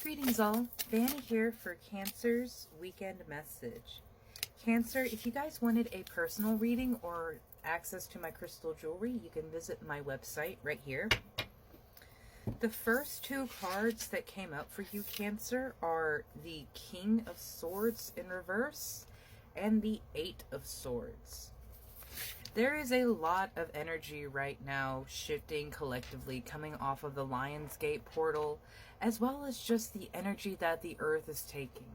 Greetings all, Vanny here for Cancer's weekend message. Cancer, if you guys wanted a personal reading or access to my crystal jewelry, you can visit my website right here. The first two cards that came up for you, Cancer, are the King of Swords in reverse and the Eight of Swords. There is a lot of energy right now shifting collectively coming off of the Lionsgate portal, as well as just the energy that the earth is taking.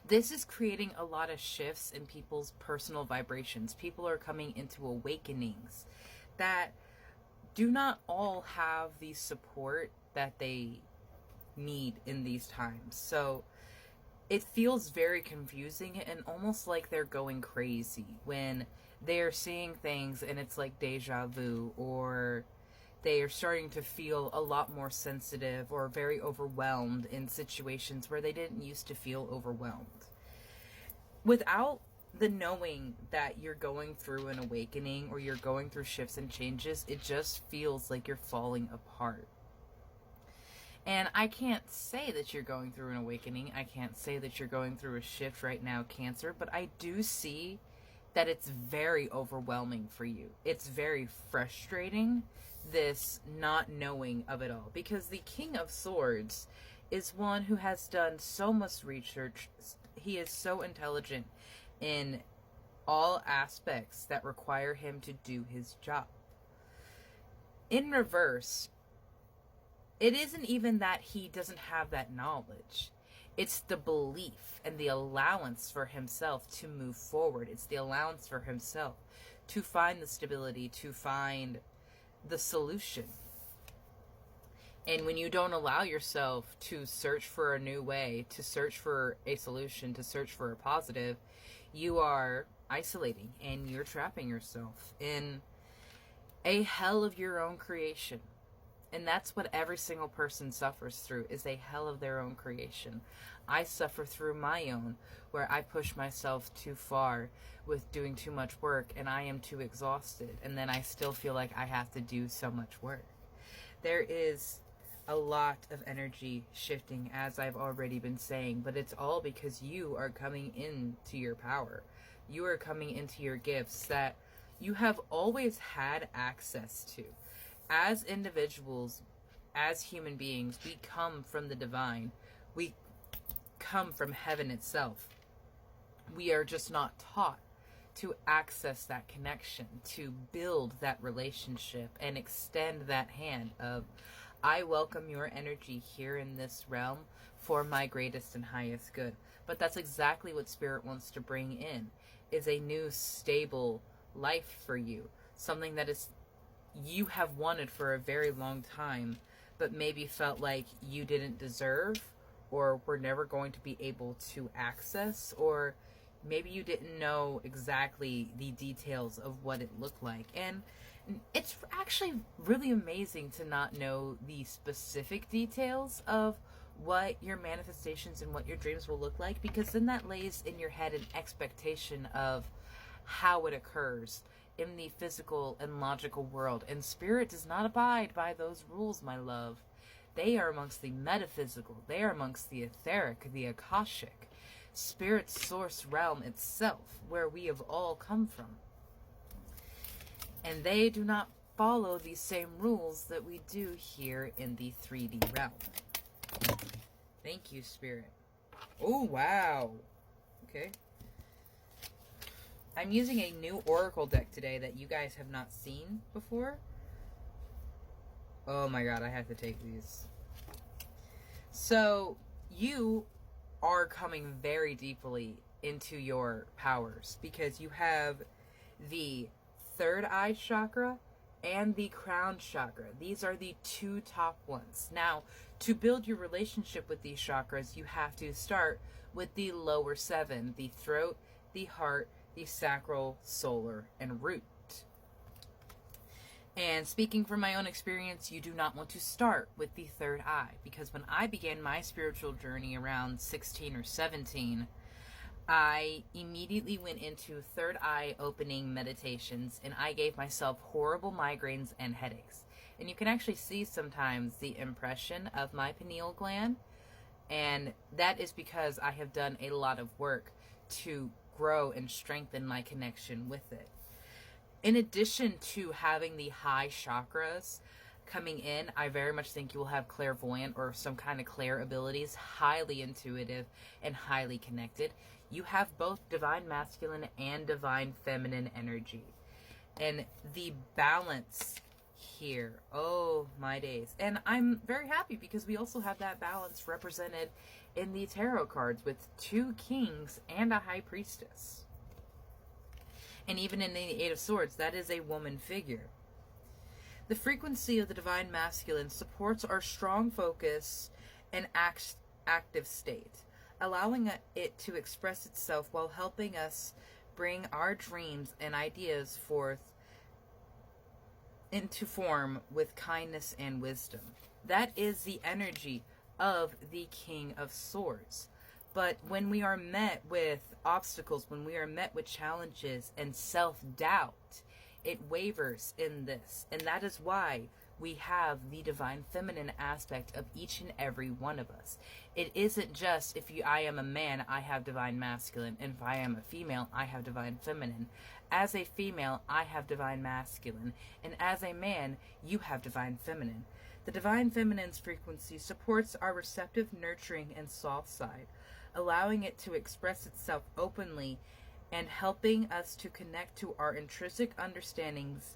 This is creating a lot of shifts in people's personal vibrations. People are coming into awakenings that do not all have the support that they need in these times. So it feels very confusing and almost like they're going crazy when they're seeing things and it's like deja vu, or they are starting to feel a lot more sensitive or very overwhelmed in situations where they didn't used to feel overwhelmed. Without the knowing that you're going through an awakening or you're going through shifts and changes, it just feels like you're falling apart. And I can't say that you're going through an awakening. I can't say that you're going through a shift right now, Cancer, but I do see that it's very overwhelming for you. It's very frustrating, this not knowing of it all. Because the King of Swords is one who has done so much research. He is so intelligent in all aspects that require him to do his job. In reverse, it isn't even that he doesn't have that knowledge. It's the belief and the allowance for himself to move forward. It's the allowance for himself to find the stability, to find the solution. And when you don't allow yourself to search for a new way, to search for a solution, to search for a positive, you are isolating and you're trapping yourself in a hell of your own creation. And that's what every single person suffers through, is a hell of their own creation. I suffer through my own, where I push myself too far with doing too much work and I am too exhausted. And then I still feel like I have to do so much work. There is a lot of energy shifting, as I've already been saying, but it's all because you are coming into your power. You are coming into your gifts that you have always had access to. As individuals, as human beings, we come from the divine. We come from heaven itself. We are just not taught to access that connection, to build that relationship and extend that hand of, I welcome your energy here in this realm for my greatest and highest good. But that's exactly what Spirit wants to bring in, is a new stable life for you. Something that is you have wanted for a very long time, but maybe felt like you didn't deserve or were never going to be able to access, or maybe you didn't know exactly the details of what it looked like. And it's actually really amazing to not know the specific details of what your manifestations and what your dreams will look like, because then that lays in your head an expectation of how it occurs in the physical and logical world. And Spirit does not abide by those rules, my love. They are amongst the metaphysical. They are amongst the etheric, the Akashic, Spirit's source realm itself, where we have all come from. And they do not follow the same rules that we do here in the 3D realm. Thank you, Spirit. Oh, wow. Okay. I'm using a new Oracle deck today that you guys have not seen before. Oh my god, I have to take these. So, you are coming very deeply into your powers, because you have the third eye chakra and the crown chakra. These are the two top ones. Now, to build your relationship with these chakras, you have to start with the lower seven, the throat, the heart, the sacral, solar, and root. And speaking from my own experience, you do not want to start with the third eye, because when I began my spiritual journey around 16 or 17, I immediately went into third eye opening meditations, and I gave myself horrible migraines and headaches. And you can actually see sometimes the impression of my pineal gland. And that is because I have done a lot of work to grow and strengthen my connection with it. In addition to having the high chakras coming in, I very much think you will have clairvoyant or some kind of clair abilities, highly intuitive and highly connected. You have both divine masculine and divine feminine energy. And the balance here, oh my days. And I'm very happy because we also have that balance represented in the tarot cards with 2 kings and a high priestess. And even in the Eight of Swords, that is a woman figure. The frequency of the divine masculine supports our strong focus and active state, allowing it to express itself while helping us bring our dreams and ideas forth into form with kindness and wisdom. That is the energy of the King of Swords. But when we are met with obstacles, when we are met with challenges and self-doubt, it wavers in this. And that is why we have the divine feminine aspect of each and every one of us. It isn't just I am a man, I have divine masculine, and if I am a female, I have divine feminine. As a female, I have divine masculine, and as a man, you have divine feminine. The divine feminine's frequency supports our receptive, nurturing, and soft side, allowing it to express itself openly and helping us to connect to our intrinsic understandings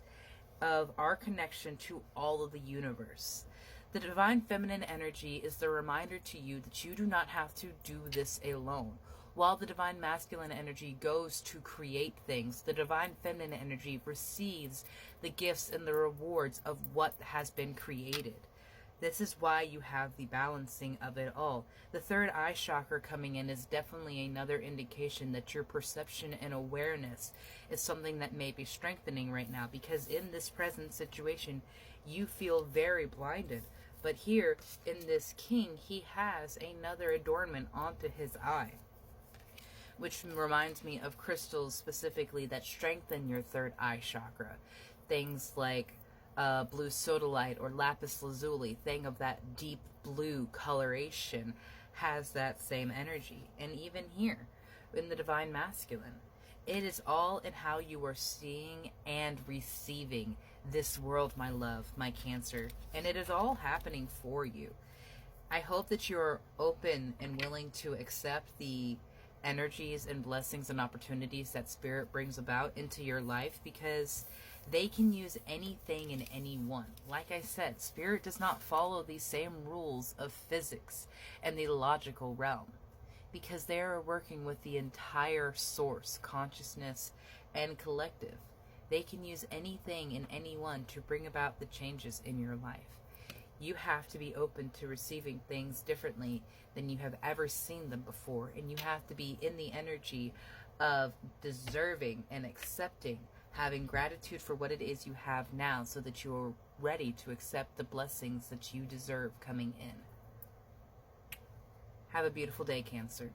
of our connection to all of the universe. The divine feminine energy is the reminder to you that you do not have to do this alone. While the divine masculine energy goes to create things, the divine feminine energy receives the gifts and the rewards of what has been created. This is why you have the balancing of it all. The third eye chakra coming in is definitely another indication that your perception and awareness is something that may be strengthening right now, because in this present situation, you feel very blinded. But here, in this king, he has another adornment onto his eye, which reminds me of crystals specifically that strengthen your third eye chakra. Things like blue sodalite or lapis lazuli, thing of that deep blue coloration, has that same energy. And even here, in the divine masculine, it is all in how you are seeing and receiving this world, my love, my Cancer. And it is all happening for you. I hope that you're open and willing to accept the energies and blessings and opportunities that Spirit brings about into your life, because they can use anything and anyone. Like I said, Spirit does not follow the same rules of physics and the logical realm, because they are working with the entire source, consciousness, and collective. They can use anything and anyone to bring about the changes in your life. You have to be open to receiving things differently than you have ever seen them before, and you have to be in the energy of deserving and accepting, having gratitude for what it is you have now, so that you are ready to accept the blessings that you deserve coming in. Have a beautiful day, Cancer.